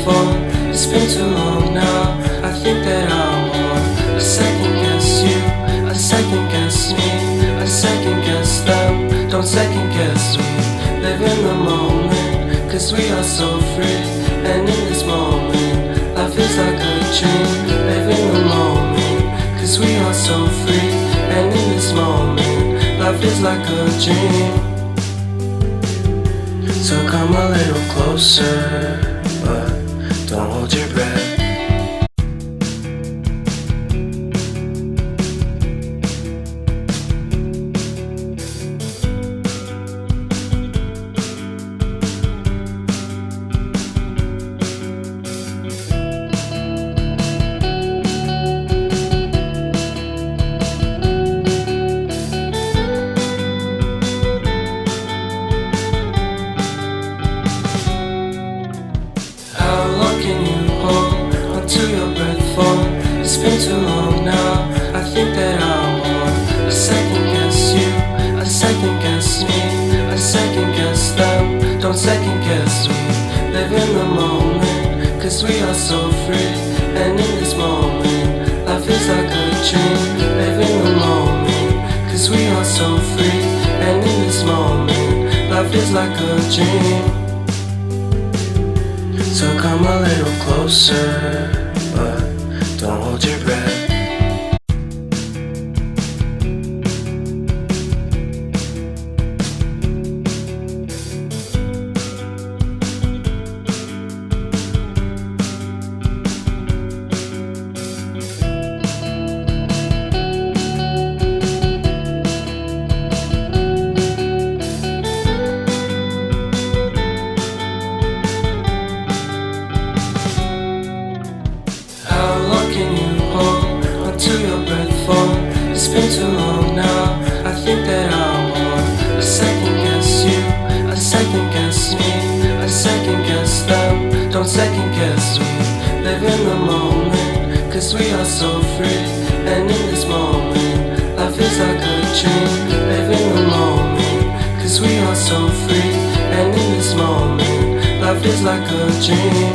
phone. It's been too long now, I think that I'm on. I second guess you, I second guess me, I second guess them. Don't second guess me. Live in the moment, cause we are so free. And in this moment, life is like a dream. Live in the moment, cause we are so free. And in this moment, life is like a dream. So come a little closer, but don't hold your breath. To your breath phone. It's been too long now, I think that I'm on. I second guess you, I second guess me, I second guess them. Don't second guess me. Live in the moment, cause we are so free. And in this moment, life is like a dream. Live in the moment, cause we are so free. And in this moment, life is like a dream. So come a little closer, but don't hold your breath. To your breath phone. It's been too long now, I think that I'm on. I second guess you, I second guess me, I second guess them. Don't second guess me. Live in the moment, cause we are so free. And in this moment, life is like a dream. Live in the moment, cause we are so free. And in this moment, life is like a dream.